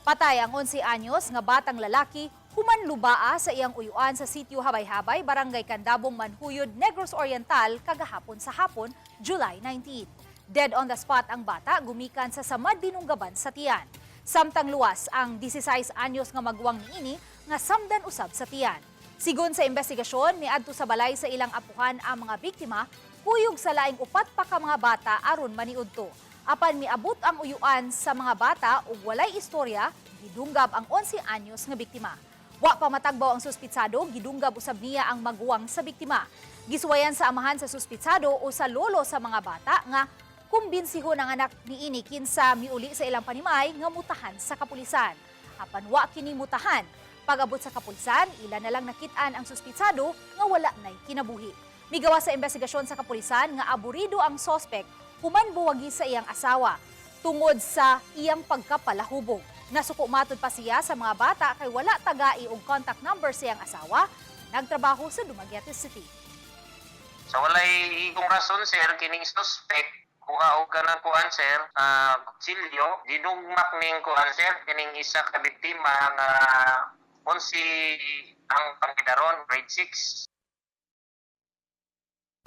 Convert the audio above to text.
Patay ang 11 anyos nga batang lalaki humanlubaa sa iyang uyuan sa sitio Habay-Habay, Barangay Candabong, Manhuyod, Negros Oriental kagahapon sa hapon, July 19. Dead on the spot ang bata gumikan sa samad dinunggaban sa tiyan. Samtang luwas ang 16 anyos nga magwang niini nga samdan usab sa tiyan. Sigon sa investigasyon, miadto sa balay sa ilang apuhan ang mga biktima, kuyog sa laing upat pa ka mga bata aron maniudto. Apan miabot ang uyuan sa mga bata ug walay istorya, gidunggab ang 11 anyos nga biktima. Wa pa matagbaw ang suspitsado, gidunggab usab niya ang maguwang sa biktima. Gisuwayan sa amahan sa suspitsado o sa lolo sa mga bata nga kumbensihon ang anak niini kinsa miuli sa ilang panimay nga mutahan sa kapulisan. Apan wa kini mutahan. Pag-abot sa kapulisan, ila na lang nakit-an ang suspitsado nga wala na'y kinabuhi. Migawa sa investigasyon sa kapulisan nga aburido ang sospek human buwagi sa iyang asawa tungod sa iyang pagkapalahubog. Nasuko matod pa siya sa mga bata kay wala tagai og contact number sa iyang asawa, nagtrabaho sa Dumaguete City. Sa walay kung rason sir kining suspect kuha og kanang kuan sir kutsilyo dinugmak ning kuan sir kining isa ka biktima nga 11 ang pangidaron grade 6.